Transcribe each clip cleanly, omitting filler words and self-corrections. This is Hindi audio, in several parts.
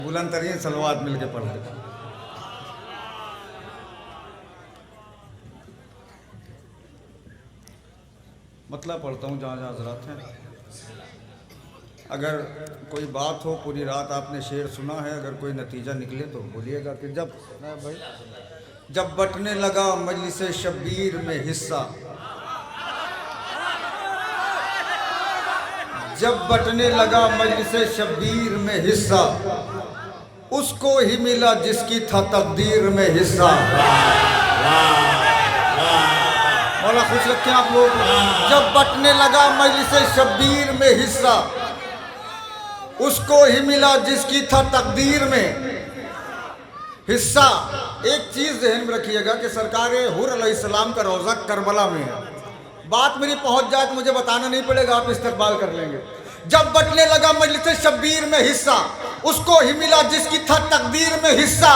बुलंद तरीन सलवात मिल के पढ़ते। मतलब पढ़ता हूँ जहाँ जहाँ हज़रात हैं। अगर कोई बात हो, पूरी रात आपने शेर सुना है, अगर कोई नतीजा निकले तो बोलिएगा कि जब बटने लगा मजलिस शब्बीर में हिस्सा, जब बटने लगा मजलिस शब्बीर में हिस्सा, उसको ही मिला जिसकी था तकदीर में हिस्सा। मौला खुश रखें आप लोग। जब बटने लगा मजलिस शब्बीर में हिस्सा, उसको ही मिला जिसकी था तकदीर में हिस्सा। एक चीज़ ज़हन में रखिएगा कि सरकार हुर अलैहिस्सलाम का रोज़ा करबला में है। बात मेरी पहुंच जाए तो मुझे बताना नहीं पड़ेगा, आप इस्तकबाल कर लेंगे। जब बटने लगा मजलिस शब्बीर में हिस्सा, उसको ही मिला जिसकी था तकदीर में हिस्सा।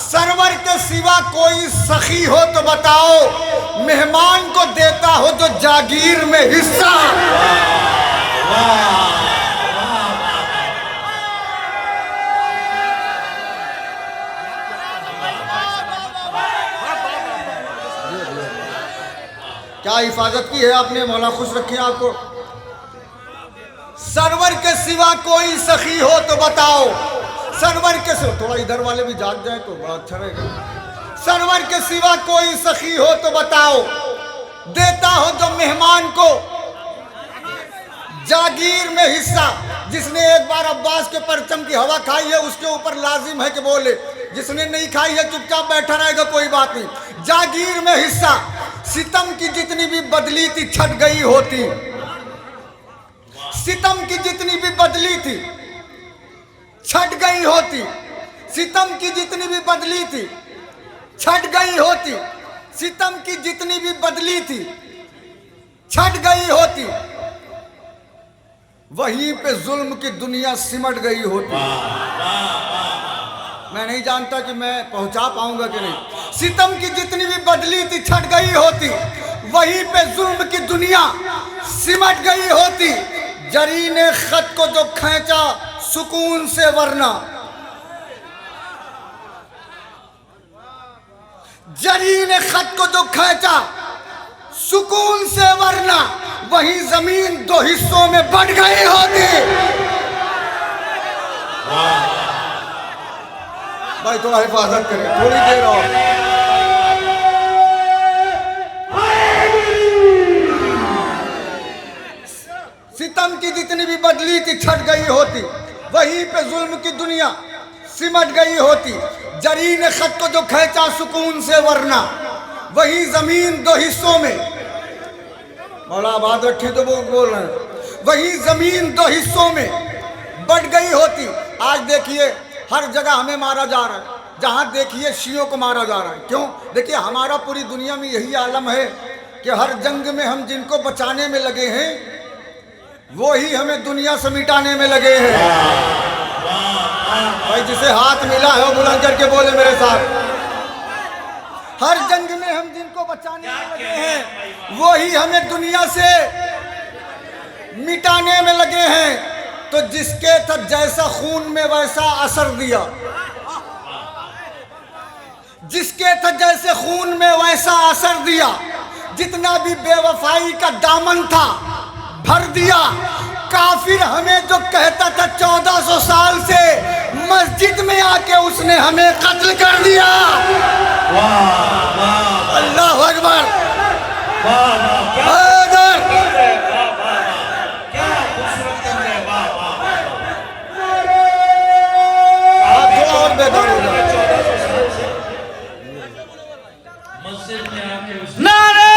सरवर के सिवा कोई सखी हो तो बताओ, मेहमान को देता हो जो जागीर में हिस्सा। क्या हिफाजत की है आपने, मौला खुश रखिए आपको। सरवर के सिवा कोई सखी हो तो बताओ, सरवर के सिवा, थोड़ा इधर वाले भी जाग जाए तो बड़ा अच्छा रहेगा। सरवर के सिवा कोई सखी हो तो बताओ, देता हो जो मेहमान को जागीर में हिस्सा। जिसने एक बार अब्बास के परचम की हवा खाई है, उसके ऊपर लाजिम है कि बोले। जिसने नहीं खाई है चुपचाप बैठा रहेगा, कोई बात नहीं। जागीर में हिस्सा। सितम की जितनी भी बदली थी छट गई होती, सितम की जितनी भी बदली थी छट गई होती, सितम की जितनी भी बदली थी छट गई होती, सितम की जितनी भी बदली थी छट गई होती, वहीं पे जुल्म की दुनिया सिमट गई होती। मैं नहीं जानता कि मैं पहुंचा पाऊंगा कि नहीं। सितम की जितनी भी बदली थी छट गई होती, वहीं पे जुल्म की दुनिया सिमट गई होती। जरी ने खत को जो खींचा सुकून से, वरना जरी ने खत को जो खींचा सुकून से, वरना वही जमीन दो हिस्सों में बट गई होती। भाई थोड़ा हिफाजत करें, थोड़ी देर और। सितम की जितनी भी बदली थी छट गई होती, वहीं पे जुल्म की दुनिया सिमट गई होती। जरी ने खत को जो खींचा सुकून से, वरना वही जमीन दो हिस्सों में, मौला आबाद रखे तो वो बोल रहे हैं, वही जमीन दो हिस्सों में बट गई होती। आज देखिए हर जगह हमें मारा जा रहा है, जहाँ देखिए शियों को मारा जा रहा है। क्यों? देखिए हमारा पूरी दुनिया में यही आलम है कि हर जंग में हम जिनको बचाने में लगे हैं, वो ही हमें दुनिया से मिटाने में लगे हैं। भाई जिसे हाथ मिला है वो बुलंद करके बोले मेरे साथ। हर जंग में हम जिनको बचाने में लगे हैं, वो ही हमें दुनिया से मिटाने में लगे हैं। तो जिसके था जैसा खून में वैसा असर दिया, जिसके था जैसे खून में वैसा असर दिया। जितना भी बेवफाई का दामन था भर दिया। काफिर हमें जो कहता था 1400 साल से, मस्जिद में आके उसने हमें कत्ल कर दिया। अल्लाह अकबर। और बेदार हो जाए। नारे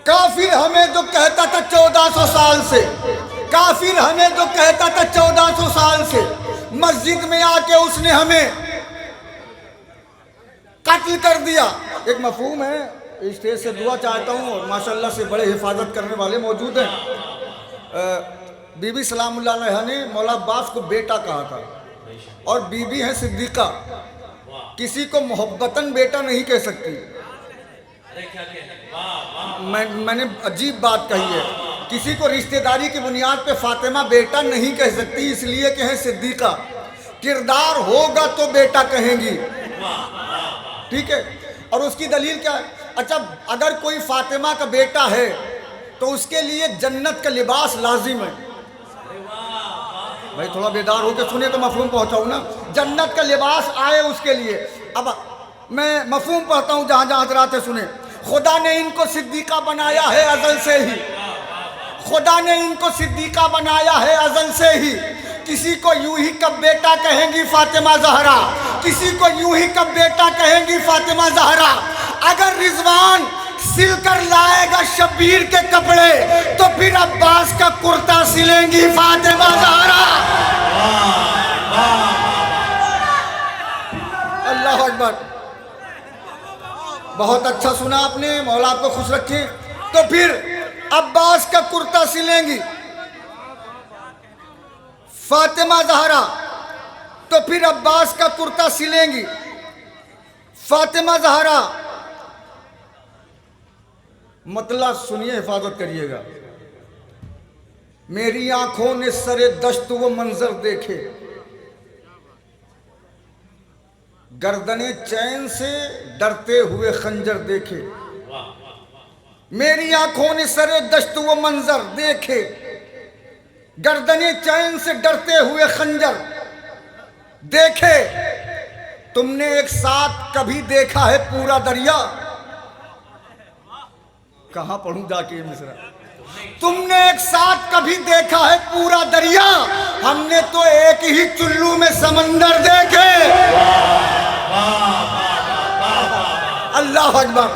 काफिर हमें जो कहता था 1400 साल से, काफिर हमें जो कहता था 1400 साल से, मस्जिद में आके उसने हमें कत्ल कर दिया। एक मफहूम है, स्टेज से दुआ चाहता हूँ और माशाल्लाह से बड़े हिफाजत करने वाले मौजूद हैं। बीबी सलामुल्लाह अलैहा ने मौला अब्बास को बेटा कहा था और बीबी है सिद्दीक़ा। किसी को मोहब्बतन बेटा नहीं कह सकती। मैंने अजीब बात कही है, किसी को रिश्तेदारी की बुनियाद पे फातिमा बेटा नहीं कह सकती, इसलिए कहें सिद्दीका। किरदार होगा तो बेटा कहेंगी, ठीक है। और उसकी दलील क्या है? अच्छा, अगर कोई फातिमा का बेटा है तो उसके लिए जन्नत का लिबास लाजिम है। भाई थोड़ा बेदार होकर सुने तो मफहूम पहुंचाऊं ना। जन्नत का लिबास आए उसके लिए। अब मैं मफहूम पढ़ता हूं जहां जहां हजरात सुने। खुदा ने इनको सिद्दीका बनाया है अज़ल से ही, खुदा ने इनको सिद्दीका बनाया है अज़ल से ही। किसी को यूं ही कब बेटा कहेंगी फातिमा ज़हरा, किसी को यूं ही कब बेटा कहेंगी फातिमा ज़हरा। अगर रिजवान सिल कर लाएगा शब्बीर के कपड़े तो फिर अब्बास का कुर्ता सिलेंगी फातिमा ज़हरा। अल्लाह अकबर, बहुत अच्छा सुना आपने, मौला आपको खुश रखे। तो फिर अब्बास का कुर्ता सिलेंगी फातिमा ज़हरा, तो फिर अब्बास का कुर्ता सिलेंगी फातिमा ज़हरा। मतलब सुनिए, हिफाजत करिएगा। मेरी आंखों ने सरे दश्त वो मंजर देखे, गर्दने चैन से डरते हुए खंजर देखे। मेरी आंखों ने सरे दश्त वो मंजर देखे, गर्दने चैन से डरते हुए खंजर देखे। तुमने एक साथ कभी देखा है पूरा दरिया? कहां पढ़ूं जाके ये मिसरा? तुमने एक साथ कभी देखा है पूरा दरिया? हमने तो एक ही चुल्लू में समंदर देखे। अल्लाह अकबर।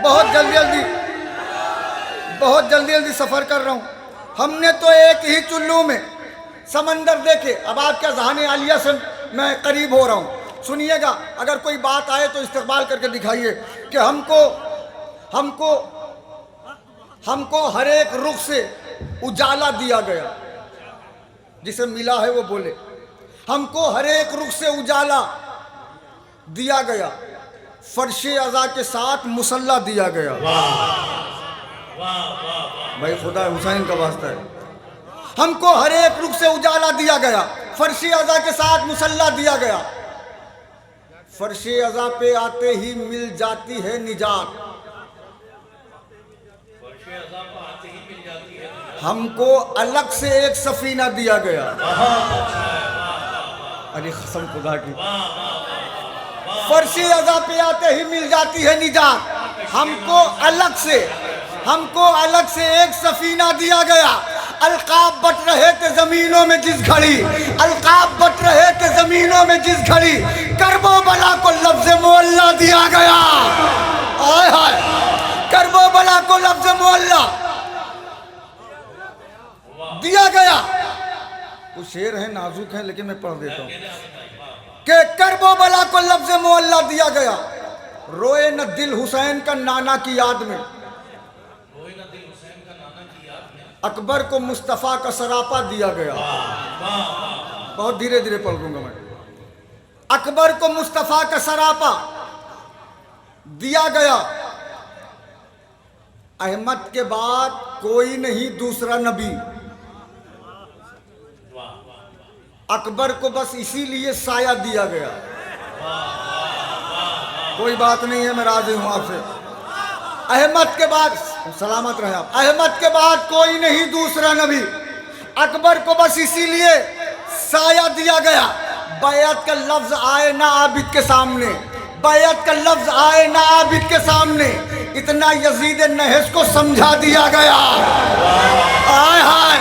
बहुत जल्दी जल्दी सफर कर रहा हूं। हमने तो एक ही चुल्लू में समंदर देखे। अब आपके ज़हान आलिया से मैं करीब हो रहा हूं, सुनिएगा। अगर कोई बात आए तो इस्तकबाल करके दिखाइए कि हमको हर एक रुख से उजाला दिया गया। जिसे मिला है वो बोले। हमको हर एक रुख से उजाला दिया गया, फर्शे अज़ा के साथ मुसल्ला दिया गया। भाई खुदा हुसैन का वास्ता है। हमको हर एक रुख से उजाला दिया गया, फर्शे अज़ा के साथ मुसल्ला दिया गया। फर्शे अज़ा पे आते ही मिल जाती है निजात। हमको अलग से एक सफीना दिया गया। अरे कसम खुदा की, फर्शे अज़ा पे आते ही मिल जाती है निजात। हमको अलग से एक सफीना दिया गया। अलकाब बट रहे थे जमीनों में जिस घड़ी, अलकाब बट रहे थे जमीनों में जिस घड़ी, करबो बला को लफ्ज़ मुअल्ला दिया गया। आय हाय, करबो बला को लफ्ज़ मुअल्ला दिया गया। वो शेर है, नाजुक है, लेकिन मैं पढ़ देता हूँ कि करबो बला को लफ्ज़ मुअल्ला दिया गया। रोए न दिल हुसैन का नाना की याद में, अकबर को मुस्तफ़ा का सरापा दिया गया। बहुत धीरे धीरे पढ़ दूंगा मैं। अकबर को मुस्तफ़ा का सरापा दिया गया। अहमद के बाद कोई नहीं दूसरा नबी। अकबर को बस इसीलिए साया दिया गया। कोई बात नहीं है, मैं राजी हूं आपसे। अहमद के बाद, सलामत रहे आप, अहमद के बाद कोई नहीं दूसरा नबी। अकबर को बस इसीलिए साया दिया गया। बैत का लफ्ज आए ना आबिद के सामने, बैत का लफ्ज आए ना आबिद के सामने, इतना यजीद नहस को समझा दिया गया। आय हाय,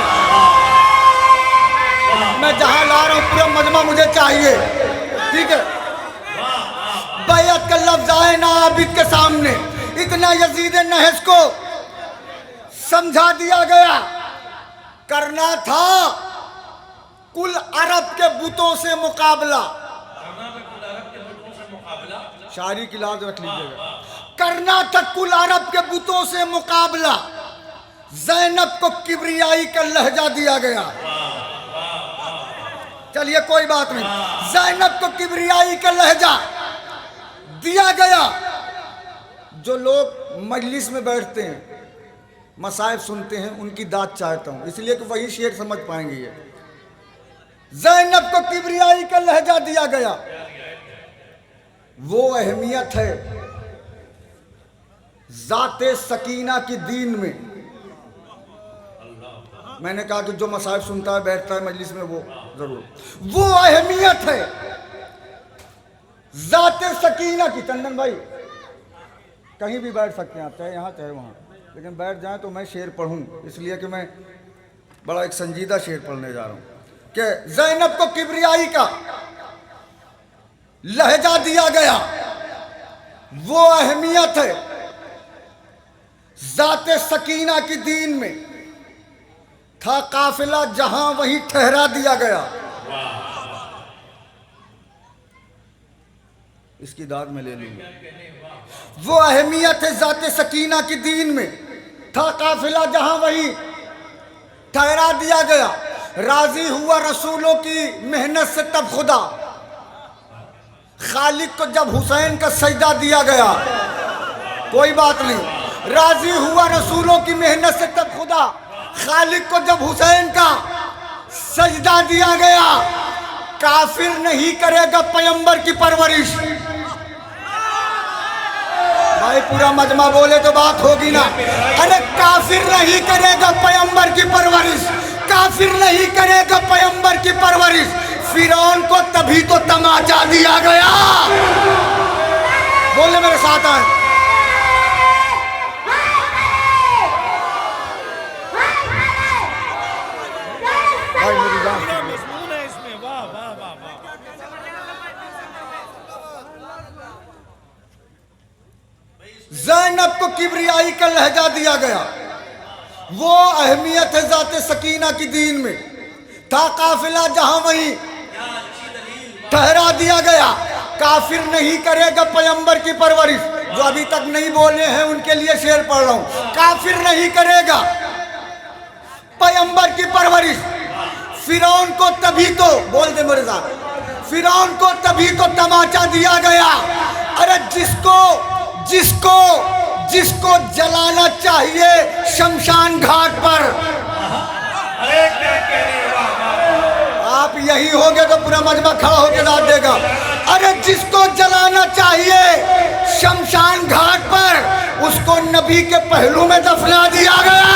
मैं जहां ला रहा हूं पूरा मजमा मुझे चाहिए, ठीक है। बैत का लफ्ज आए ना आबिद के सामने, इतना यजीद नहस को समझा दिया गया। करना था कुल अरब के बुतों से मुकाबला। शायरी की लाज रख लीजिएगा। करना था कुल अरब के बुतों से मुकाबला। ज़ैनब को किब्रियाई का लहजा दिया गया। चलिए कोई बात नहीं। ज़ैनब को किबरियाई का लहजा दिया गया। जो लोग मजलिस में बैठते हैं, मसाइब सुनते हैं, उनकी दाद चाहता हूं, इसलिए कि वही शेर समझ पाएंगे ये। ज़ैनब को किबरियाई का लहजा दिया गया। वो अहमियत है ज़ाते सकीना की दीन में। मैंने कहा कि जो मसाइब सुनता है, बैठता है मजलिस में, वो जरूर, वो अहमियत है ज़ाते सकीना की। टंडन भाई कहीं भी बैठ सकते हैं आप, चाहे यहाँ चाहे वहाँ, लेकिन बैठ जाएं तो मैं शेर पढ़ूं, इसलिए कि मैं बड़ा एक संजीदा शेर पढ़ने जा रहा हूं कि ज़ैनब को किबरियाई का लहजा दिया गया। वो अहमियत है ज़ाते सकीना की दीन में। था काफिला जहां वहीं ठहरा दिया गया। इसकी दाद में ले लूंगा। वो अहमियत है ज़ाते सकीना की दीन में। था काफिला जहां वहीं ठहरा दिया गया। राजी हुआ रसूलों की मेहनत से तब खुदा, खालिक को जब हुसैन का सजदा दिया गया। कोई बात नहीं। राजी हुआ रसूलों की मेहनत से तब खुदा, खालिक को जब हुसैन का सजदा दिया गया। काफिर नहीं करेगा पैगंबर की परवरिश। भाई पूरा मजमा बोले तो बात होगी ना। अरे काफिर नहीं करेगा पैगंबर की परवरिश, काफिर नहीं करेगा पैगंबर की परवरिश। फिरौन को तभी तो तमाचा दिया गया। बोले मेरे साथ आए। ज़ैनब को किबरियाई का लहजा दिया गया। वो अहमियत है ज़ाते सकीना की दीन में। था काफिला जहां वहीं ठहरा दिया गया। काफिर नहीं करेगा पैगंबर की परवरिश। जो अभी तक नहीं बोले हैं उनके लिए शेर पढ़ रहा हूं। काफिर नहीं करेगा पैगंबर की परवरिश। फिरौन को तभी तो, बोल दे मेरे साथ, फिरौन को तभी तो तमाचा दिया गया। अरे जिसको जिसको जिसको जलाना चाहिए शमशान घाट पर। आप यही होगे तो पूरा मजमा खड़ा होकर दाद देगा। अरे जिसको जलाना चाहिए शमशान घाट पर, उसको नबी के पहलू में दफना दिया गया।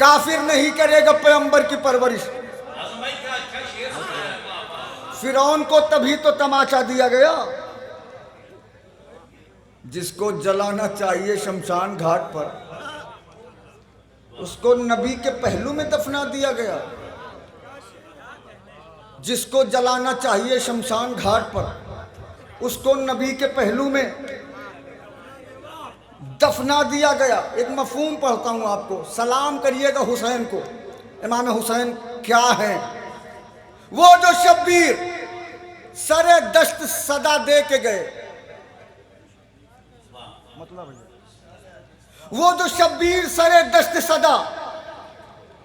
काफिर नहीं करेगा पैगंबर की परवरिश। फिरौन को तभी तो तमाचा दिया गया। जिसको जलाना चाहिए शमशान घाट पर, उसको नबी के पहलू में दफना दिया गया। जिसको जलाना चाहिए शमशान घाट पर, उसको नबी के पहलू में दफना दिया गया। एक मफहूम पढ़ता हूं आपको, सलाम करिएगा हुसैन को। इमाम हुसैन क्या है? वो जो शब्बीर सरे दश्त सदा दे के गए, मतलब वो जो शब्बीर सरे दश्त सदा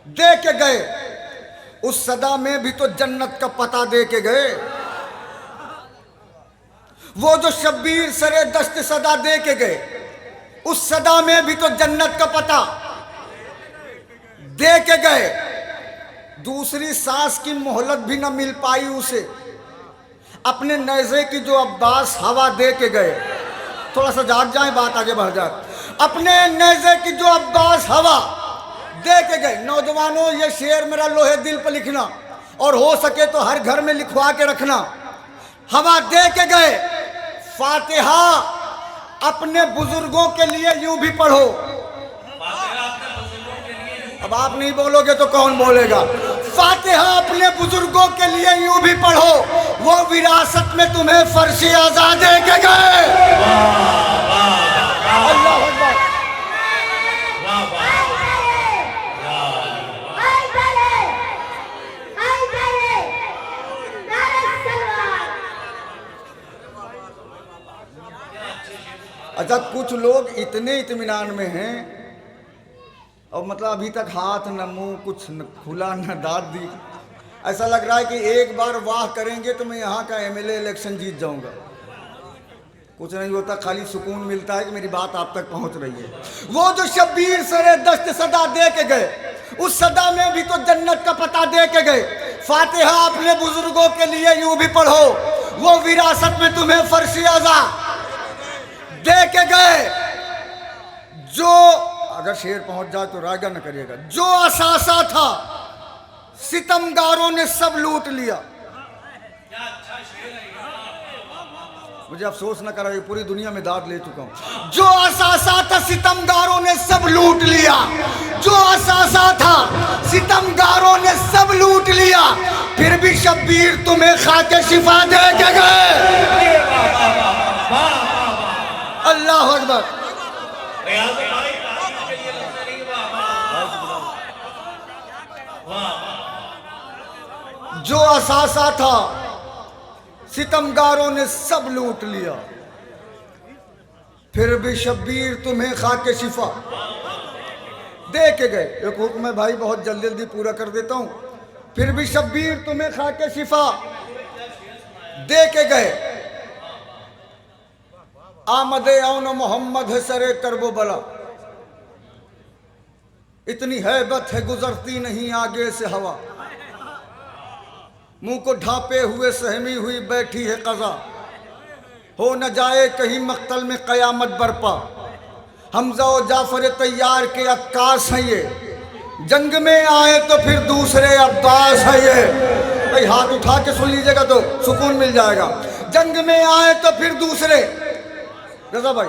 दे के गए, उस सदा में भी तो जन्नत का पता दे के गए। वो जो शब्बीर सरे दश्त सदा दे के गए, उस सदा में भी तो जन्नत का पता दे के गए। दूसरी सांस की मोहलत भी न मिल पाई उसे। अपने नेज़े की जो अब्बास हवा दे के गए, थोड़ा सा जाग जाए, बात आगे बढ़ जाए। अपने नेज़े की जो अब्बास हवा दे के गए। नौजवानों, ये शेर मेरा लोहे दिल पर लिखना, और हो सके तो हर घर में लिखवा के रखना। हवा दे के गए। फातिहा अपने बुजुर्गों के लिए यूं भी पढ़ो। अब आप नहीं बोलोगे तो कौन बोलेगा? फातिहा अपने बुजुर्गों के लिए यूं भी पढ़ो, वो विरासत में तुम्हें फर्शी आजाद दे के गए। अल्लाह अकबर। अच्छा कुछ लोग इतने इत्मीनान में हैं और मतलब अभी तक हाथ न मुंह कुछ न खुला न दांत दी, ऐसा लग रहा है कि एक बार वाह करेंगे तो मैं यहाँ का एमएलए इलेक्शन जीत जाऊंगा। कुछ नहीं होता, खाली सुकून मिलता है कि मेरी बात आप तक पहुंच रही है। वो जो शब्बीर सरे दस्त सदा दे के गए, उस सदा में भी तो जन्नत का पता दे के गए। फातिहा अपने बुजुर्गों के लिए यूं भी पढ़ो, वो विरासत में तुम्हें फर्श अज़ा दे के गए। जो अगर शेर पहुंच जाए तो रागा न करिएगा। जो असासा था सितमगारों ने सब लूट लिया। मुझे अफसोस न करा, पूरी दुनिया में दाद ले चुका हूं। जो असासा था सितमगारों ने सब लूट लिया। जो असासा था सितमगारों ने सब लूट लिया, फिर भी शब्बीर तुम्हें खाके शिफा दे के गए। अल्लाह अकबर। जो असासा था सितमगारों ने सब लूट लिया, फिर भी शब्बीर तुम्हें खाके शिफा दे के गए। एक हुक्म है भाई, बहुत जल्दी जल्दी पूरा कर देता हूं। फिर भी शब्बीर तुम्हें खाके शिफा दे के गए। आमदे औन मोहम्मद है सरे करबो बला, इतनी हैबत है गुजरती नहीं आगे से हवा। मुंह को ढांपे हुए सहमी हुई बैठी है कज़ा, हो न जाए कहीं मक्तल में कयामत बरपा। हमजा और जाफर तैयार के अक्कास हैं ये, जंग में आए तो फिर दूसरे अब्बास है ये। भाई हाथ उठा के सुन लीजिएगा तो सुकून मिल जाएगा। जंग में आए तो फिर दूसरे रजा भाई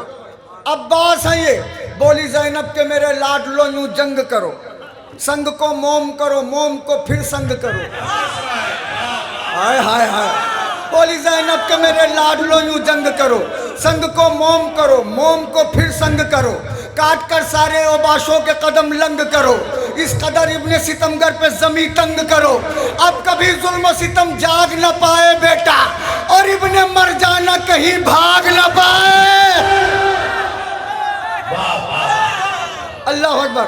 अब्बास है ये। बोली ज़ैनब के मेरे लाडलो यूं जंग करो, संग को मोम करो, मोम को फिर संग करो। हाय हाय हाय। बोली ज़ैनब के मेरे लाडलो यूं जंग करो, संग को मोम करो, मोम को फिर संग करो। काट कर सारे ओबाशों के कदम लंग करो, इस कदर इब्ने सितमगर पे जमी तंग करो। अब कभी जुल्म सितम जाग न पाए बेटा, और इब्ने मर जाना कहीं भाग न पाए। अल्लाह अकबर।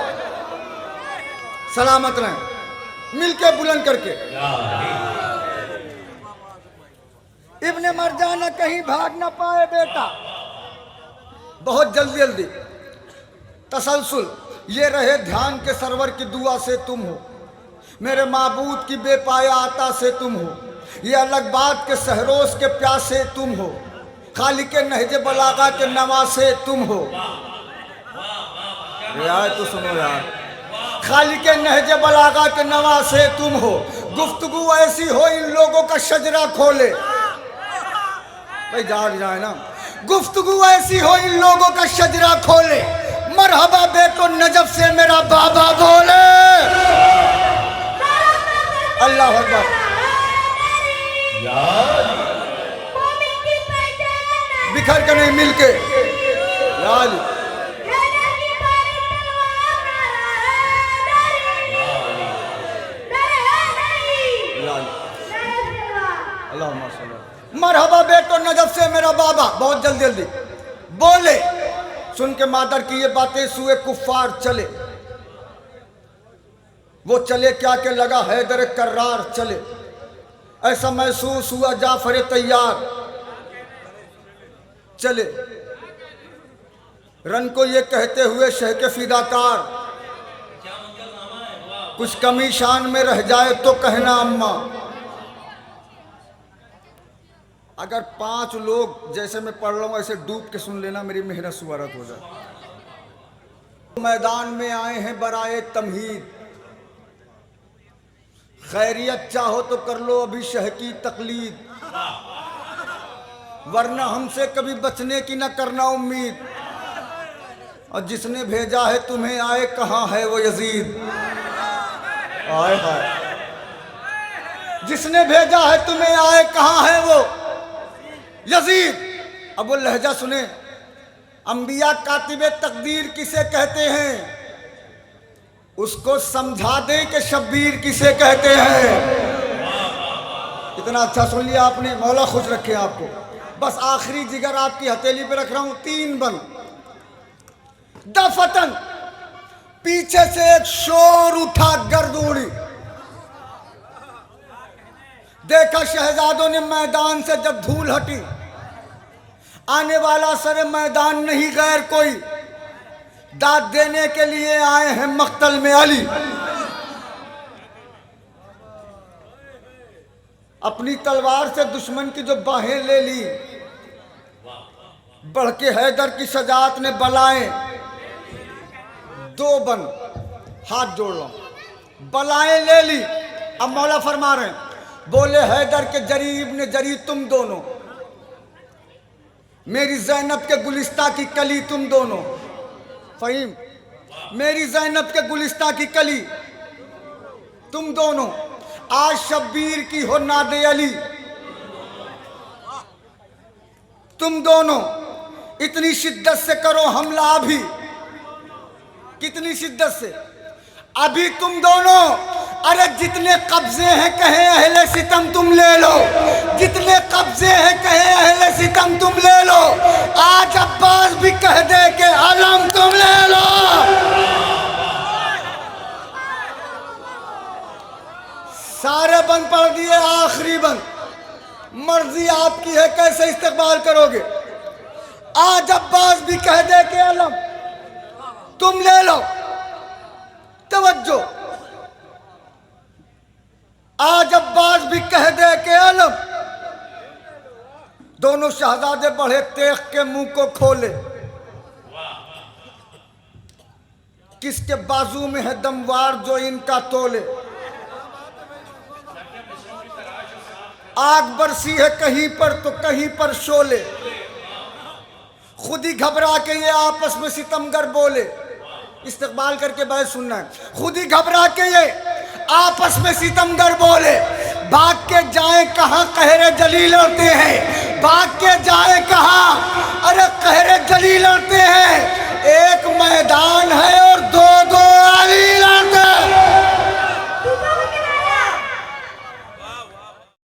सलामत रहें, मिलके बुलंद करके। इब्ने मर जाना कहीं भाग न पाए बेटा। बहुत जल्दी जल्दी तसलसल। ये रहे ध्यान के सरवर की दुआ से तुम हो, मेरे माबूद की बेपाया आता से तुम हो। ये अलग बात के सहरोज के प्यासे तुम हो, खालिक नहज बलागा के नवासे तुम हो। यार तो सुनो यार, खालिक नहज बलागा के नवासे तुम हो। गुफ्तगू ऐसी हो इन लोगों का शजरा खोले। भाई जाग जाए ना। गुफ्तगू ऐसी हो इन लोगों का शजरा खोले, मरहबा बेटो नजब से मेरा बाबा बोले। अल्लाह अकबर। बिखर के नहीं, मिलके यार। मरहबा बेटो नजब से मेरा बाबा। बहुत जल्दी जल्दी बोले। सुन के मादर की ये बातें सुए कुफ्फार चले। वो चले क्या के लगा हैदर कर्रार चले। ऐसा महसूस हुआ जाफर तैयार चले। रन को ये कहते हुए शह के फिदाकार, कुछ कमी शान में रह जाए तो कहना अम्मा। अगर 5 लोग जैसे मैं पढ़ रहा हूँ ऐसे डूब के सुन लेना, मेरी मेहनत सुवारत हो जाए। मैदान में आए हैं बराए तमहीद, खैरियत चाहो तो कर लो अभी शह की तकलीद, वरना हमसे कभी बचने की न करना उम्मीद। और जिसने भेजा है तुम्हें आए कहाँ है वो यजीद। आए हाय। जिसने भेजा है तुम्हें आए कहाँ है वो यजीद। अब वो लहजा सुने। अंबिया कातिबे तकदीर किसे कहते हैं, उसको समझा दे कि शब्बीर किसे कहते हैं। इतना अच्छा सुन लिया आपने, मौला खुश रखे आपको। बस आखिरी जिगर आपकी हथेली पे रख रहा हूं, 3 बंद। दफतन, पीछे से एक शोर उठा, गर्द उड़ी। देखा शहजादों ने मैदान से जब धूल हटी, आने वाला सरे मैदान नहीं गैर कोई, दाद देने के लिए आए हैं मक्तल में अली। अपनी तलवार से दुश्मन की जो बाहें ले ली, बढ़ के हैदर की सजात ने बलाएं 2 बन, हाथ जोड़ लो, बलाएं ले ली। अब मौला फरमा रहे हैं, बोले हैदर के जरीब ने जरी तुम दोनों, मेरी जैनब के गुलिस्ता की कली तुम दोनों। फहीम, मेरी जैनब के गुलिस्ता की कली तुम दोनों, आज शब्बीर की हो नादे अली तुम दोनों। इतनी शिद्दत से करो हमला अभी, कितनी शिद्दत से अभी तुम दोनों। अरे जितने कब्जे हैं कहे अहले सितम तुम ले लो, जितने कब्जे हैं कहे अहले सितम तुम ले लो। आज अब्बास भी कह दे के आलम तुम ले लो। सारे बंद पढ़ दिए, आखिरी बंद, मर्जी आपकी है कैसे इस्तेमाल करोगे। आज अब्बास भी कह दे के आलम तुम ले लो। तवज्जो, आज अब्बास भी कह दे के आलम। दोनों शहजादे बढ़े, तेख के मुंह को खोले, किसके बाजू में है दमवार जो इनका तोले। आग बरसी है कहीं पर तो कहीं पर शोले, खुद ही घबरा के ये आपस में सितमगर बोले। इस्तेमाल करके बात सुनना है। खुद ही घबरा के ये आपस में सितमगर बोले, भाग के जाए कहाँ कहरे जलील लड़ते हैं, भाग के जाए कहाँ, अरे कहरे जलील लड़ते हैं।